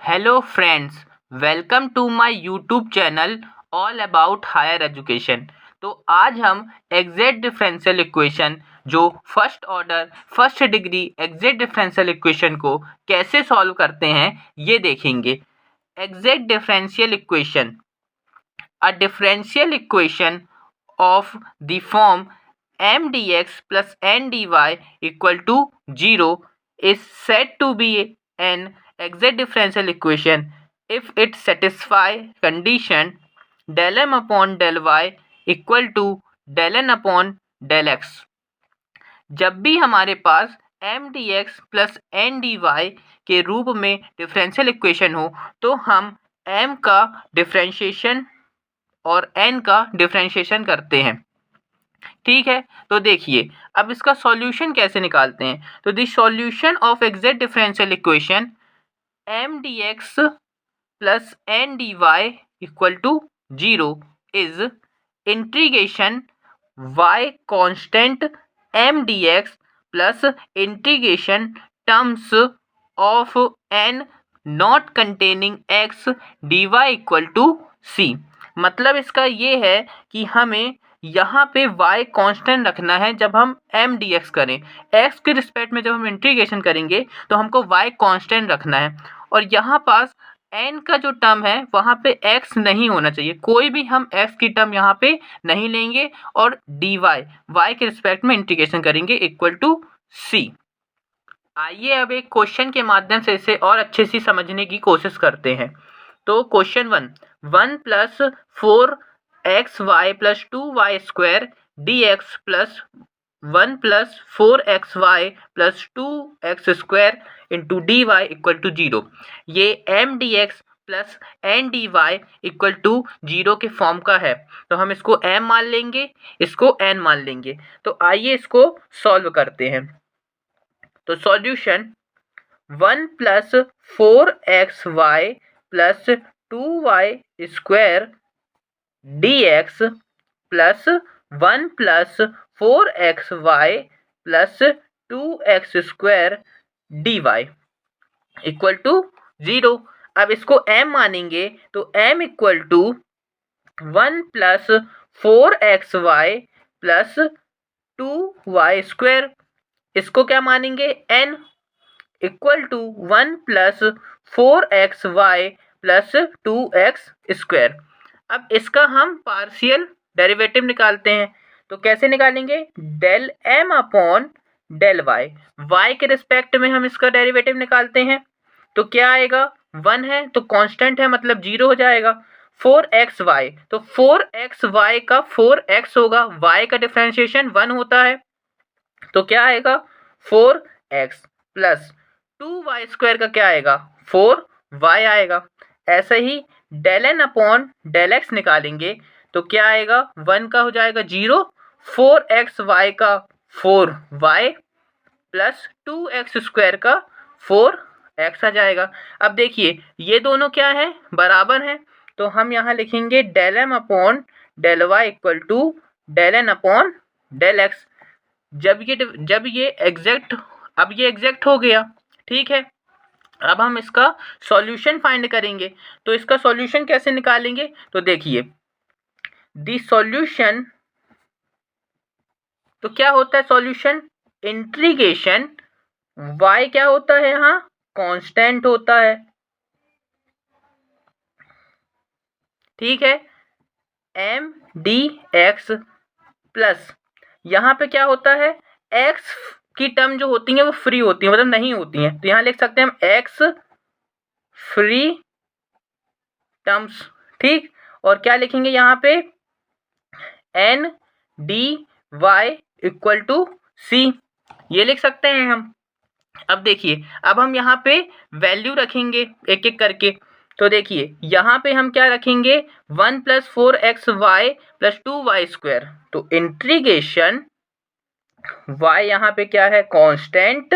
Hello friends, welcome to my YouTube channel all about higher education. तो आज हम exact differential equation जो first order first degree exact differential equation को कैसे solve करते हैं ये देखेंगे। Exact differential equation, a differential equation of the form m dx plus n dy equal to 0 is said to be an exact differential equation if it satisfies condition del m upon del y equal to del n upon del x। जब भी हमारे पास M D X plus N D Y के रूप में differential equation हो तो हम m का डिफरेंशिएशन और n का डिफरेंशिएशन करते हैं। ठीक है, तो देखिए अब इसका सॉल्यूशन कैसे निकालते हैं। तो the solution of exact differential equation M D X plus N D Y equal to 0 is integration y constant M D X plus integration terms of n not containing x dy equal to c। मतलब इसका ये है कि हमें यहाँ पे y constant रखना है जब हम एम डी एक्स करें, x के रिस्पेक्ट में जब हम इंटीग्रेशन करेंगे तो हमको y कांस्टेंट रखना है और यहाँ पास n का जो टर्म है वहाँ पे x नहीं होना चाहिए, कोई भी हम x की टर्म यहाँ पे नहीं लेंगे और dy y के रिस्पेक्ट में इंटीग्रेशन करेंगे इक्वल टू c। आइए अब एक क्वेश्चन के माध्यम से इसे और अच्छे से समझने की कोशिश करते हैं। तो question 1 plus 4xy plus 2y square dx plus 1 plus 4xy plus 2x square into D Y equal to 0। ये M D X plus N D Y equal to 0 के फॉर्म का है, तो हम इसको m मान लेंगे, इसको n मान लेंगे। तो आइए इसको सॉल्व करते हैं। तो solution 1 plus 4xy plus 2y square dx plus 1 plus 4xy plus 2x square dy equal to 0। अब इसको m मानेंगे तो m equal to 1 plus 4xy plus 2y square, इसको क्या मानेंगे n equal to 1 plus 4xy plus 2x square. अब इसका हम पार्शियल डेरिवेटिव निकालते हैं, तो कैसे निकालेंगे, del m upon del y के रिस्पेक्ट में हम इसका डेरिवेटिव निकालते हैं। तो क्या आएगा, 1 है तो कांस्टेंट है मतलब 0 हो जाएगा। 4xy तो 4xy का 4x होगा, y का डिफरेंशिएशन 1 होता है तो क्या आएगा 4x प्लस 2y स्क्वायर का क्या आएगा 4y आएगा। ऐसे ही del N upon del X निकालेंगे तो क्या आएगा, 1 का हो जाएगा 0, 4xy का 4y प्लस 2x स्क्वायर का 4x आ जाएगा। अब देखिए ये दोनों क्या है, बराबर हैं, तो हम यहाँ लिखेंगे del M upon del Y equal to del N upon del X. जब ये एग्जैक्ट, अब ये एग्जैक्ट हो गया, ठीक है। अब हम इसका सॉल्यूशन फाइंड करेंगे, तो इसका सॉल्यूशन कैसे निकालेंगे, तो देखिए दी सॉल्यूशन, तो क्या होता है सॉल्यूशन, इंटीग्रेशन y क्या होता है, यहाँ कांस्टेंट होता है, ठीक है, एम डी एक्स प्लस यहाँ पे क्या होता है, x की टर्म जो होती हैं वो फ्री होती हैं, मतलब नहीं होती हैं, तो यहाँ लिख सकते हैं हम x फ्री टर्म्स, ठीक। और क्या लिखेंगे यहाँ पे, n D Y equal to c, ये लिख सकते हैं हम। अब देखिए अब हम यहाँ पे वैल्यू रखेंगे एक एक करके, तो देखिए यहाँ पे हम क्या रखेंगे, 1 plus 4xy plus 2y square, तो इंटीग्रेशन y यहाँ पे क्या है कांस्टेंट,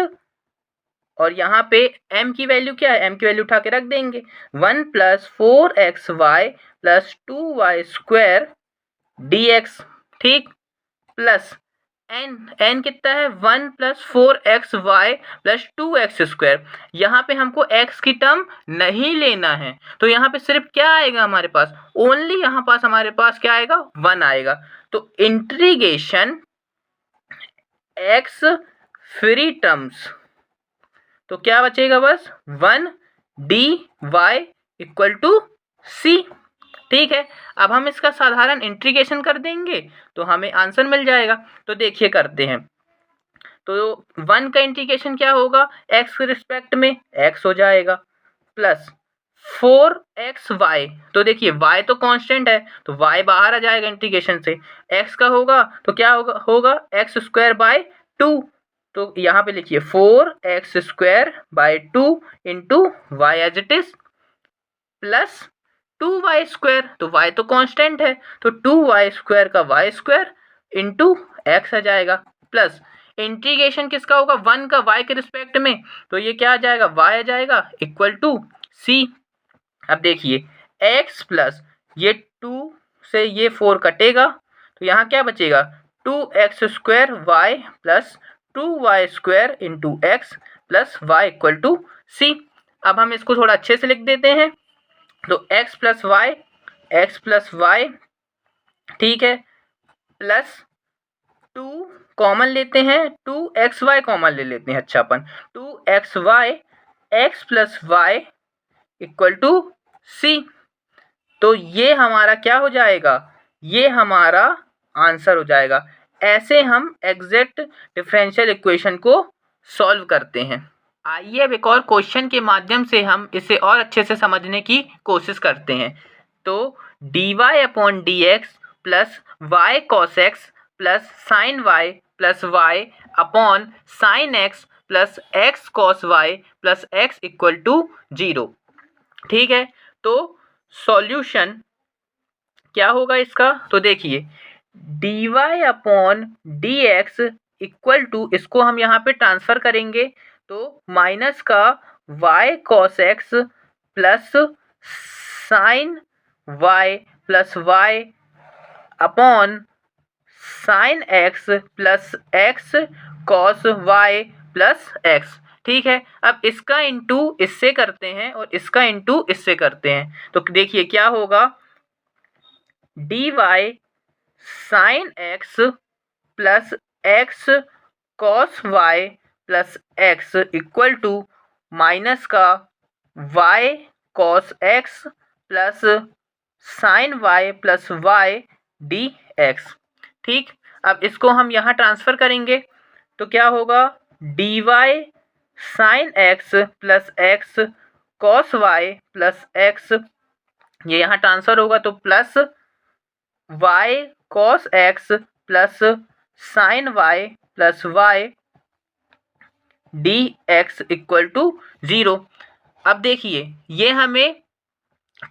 और यहाँ पे m की वैल्यू क्या है, m की वैल्यू उठा के रख देंगे, 1 plus 4xy plus 2y square dx, ठीक, प्लस एन कितना है 1 + 4xy + 2x²। यहाँ पे हमको x की टर्म नहीं लेना है, तो यहाँ पे सिर्फ क्या आएगा हमारे पास, ओनली यहाँ पास हमारे पास क्या आएगा 1 आएगा। तो इंटीग्रेशन x फ्री टर्म्स, तो क्या बचेगा बस 1 dy = c। ठीक है, अब हम इसका साधारण इंटीग्रेशन कर देंगे तो हमें आंसर मिल जाएगा। तो देखिए करते हैं। तो 1 का इंटीग्रेशन क्या होगा, x के रिस्पेक्ट में x हो जाएगा प्लस 4xy, तो देखिए y तो कांस्टेंट है तो y बाहर आ जाएगा इंटीग्रेशन से, x का होगा तो क्या होगा x² / 2, तो यहाँ पे लिखिए 4x² / 2 × y as it is plus 2y², तो y तो कांस्टेंट है तो 2y² का y² × x आ जाएगा प्लस इंटीग्रेशन किसका होगा 1 का y के रिस्पेक्ट में, तो ये क्या आ जाएगा y आ जाएगा = c। अब देखिए x प्लस ये 2 से ये 4 कटेगा तो यहाँ क्या बचेगा 2x² y plus 2y² × x plus y = c। अब हम इसको थोड़ा अच्छे से लिख देते हैं। तो x प्लस y ठीक है प्लस 2 कॉमन लेते हैं, 2xy कॉमन ले लेते हैं। अच्छा अपन 2xy x plus y = c, तो ये हमारा क्या हो जाएगा, ये हमारा आंसर हो जाएगा। ऐसे हम एग्जैक्ट डिफरेंशियल इक्वेशन को सॉल्व करते हैं। आइए अब एक और क्वेश्चन के माध्यम से हम इसे और अच्छे से समझने की कोशिश करते हैं। तो dy/dx plus y cos x प्लस sin y plus y upon sin x plus x cos y plus x = 0। ठीक है, तो सॉल्यूशन क्या होगा इसका, तो देखिए dy/dx = इसको हम यहाँ पे ट्रांसफर करेंगे तो माइनस का y cos x प्लस sin y plus y upon sin x plus x cos y plus x। ठीक है, अब इसका इंटू इससे करते हैं और इसका इंटू इससे करते हैं, तो देखिए क्या होगा dy sin x plus x cos y plus x = minus का y cos x प्लस sin y plus y dx। ठीक, अब इसको हम यहाँ ट्रांसफर करेंगे तो क्या होगा dy sin x plus x cos y plus x, ये यहाँ ट्रांसफर होगा तो प्लस y cos x प्लस sin y plus y dx = 0। अब देखिए ये हमें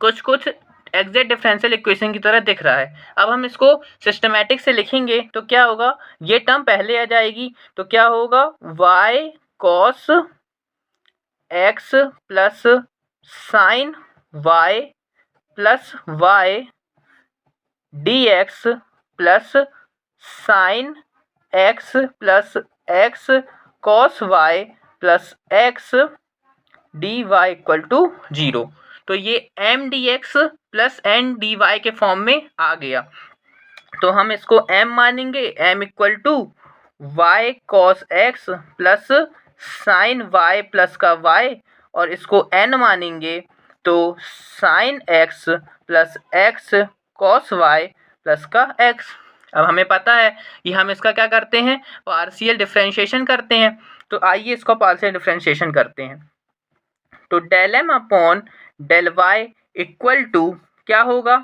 कुछ एग्जैक्ट डिफरेंशियल इक्वेशन की तरह दिख रहा है। अब हम इसको सिस्टमैटिक से लिखेंगे तो क्या होगा, ये टर्म पहले आ जाएगी तो क्या होगा y cos x प्लस sin y plus y dx plus sin x plus x cos y plus x dy = 0। तो ये m dx plus n dy के फॉर्म में आ गया, तो हम इसको m मानेंगे, m = y cos x प्लस sin y प्लस का y, और इसको n मानेंगे तो sin x plus x cos y plus का x। अब हमें पता है कि हम इसका क्या करते हैं, पार्शियल डिफरेंशिएशन करते हैं। तो आइए इसको पार्शियल डिफरेंशिएशन करते हैं। तो del m upon del y = क्या होगा,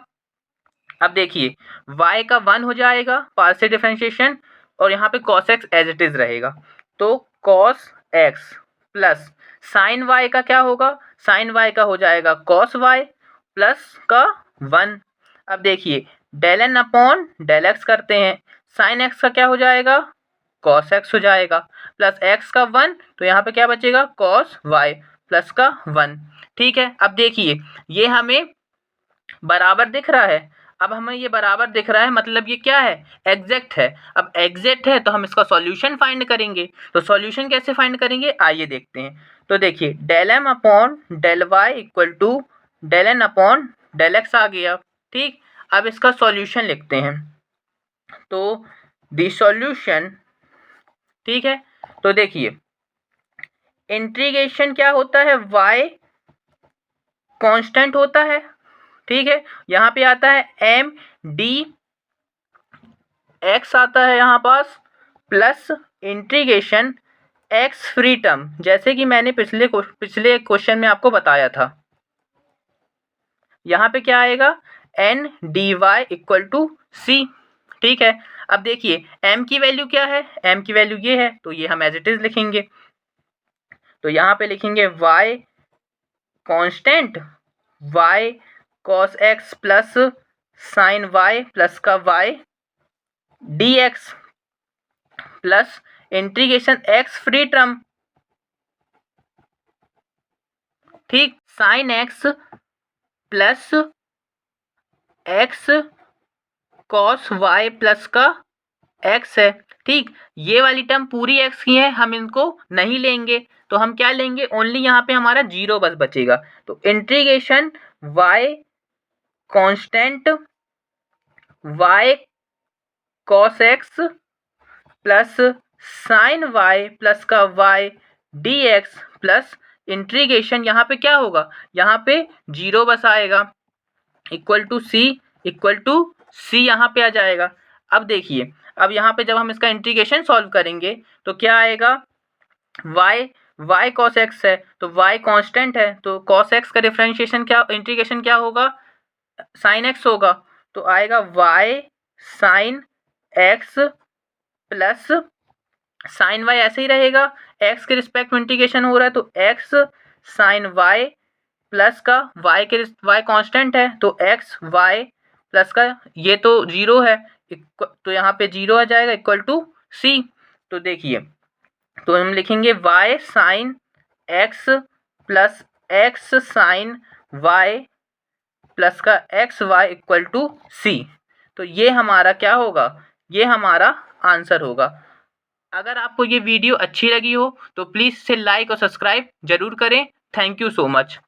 अब देखिए y का 1 हो जाएगा पार्शियल डिफरेंशिएशन और यहाँ पे cos x as it is रहेगा, तो cos x प्लस sin y का क्या होगा, sin y का हो जाएगा cos y प्लस का 1। अब देखिए del n upon del x करते हैं, sin x का क्या हो जाएगा cos x हो जाएगा प्लस x का 1, तो यहाँ पे क्या बचेगा cos y प्लस का 1। ठीक है, अब देखिए ये हमें बराबर दिख रहा है। अब हमें ये बराबर दिख रहा है, मतलब ये क्या है, एग्जैक्ट है। अब एग्जैक्ट है तो हम इसका सॉल्यूशन फाइंड करेंगे। तो सॉल्यूशन कैसे फाइंड करेंगे, आइए देखते हैं। तो देखिए del M upon del Y equal to del N upon del X आ गया। ठीक, अब इसका सॉल्यूशन लिखते हैं। तो दी सॉल्यूशन, ठीक है, तो देखिए इंटीग्रेशन क्या होता है, y कांस्टेंट होता है। ठीक है, यहाँ पे आता है एम डी एक्स आता है यहाँ पास, plus integration X free term, जैसे कि मैंने पिछले क्वेश्चन में आपको बताया था। यहाँ पे क्या आएगा, N D Y equal to C. ठीक है, अब देखिए m की वैल्यू क्या है, m की वैल्यू ये है, तो ये हम एज इट इज लिखेंगे। तो यहाँ पे लिखेंगे y constant y cos x plus sine y plus का y dx plus integration x free term, ठीक, sine x plus x cos y plus का x है। ठीक, ये वाली टर्म पूरी x की है, हम इनको नहीं लेंगे, तो हम क्या लेंगे, ओनली यहाँ पे हमारा जीरो बस बचेगा। तो integration y constant y cos x plus sine y plus का y dx प्लस इंटीग्रेशन, यहाँ पे क्या होगा, यहाँ पे जीरो बस आएगा, इक्वल टू सी यहाँ पे आ जाएगा। अब देखिए, अब यहाँ पे जब हम इसका इंटीग्रेशन सॉल्व करेंगे तो क्या आएगा, y cos x है तो y कांस्टेंट है, तो cos x का डिफरेंशिएशन क्या, इंटीग्रेशन क्या होगा, sin x होगा, तो आएगा y sin x प्लस sin y ऐसे ही रहेगा, x के रिस्पेक्ट में इंटीग्रेशन हो रहा है तो x sin y प्लस का y कांस्टेंट है तो x y प्लस का ये तो जीरो है, तो यहाँ पे जीरो आ जाएगा, इक्वल टू सी। तो देखिए, तो हम लिखेंगे y sine x plus x sine y plus का X Y equal to C. तो ये हमारा क्या होगा, ये हमारा आंसर होगा। अगर आपको ये वीडियो अच्छी लगी हो तो प्लीज़ इसे लाइक और सब्सक्राइब जरूर करें। Thank you so much.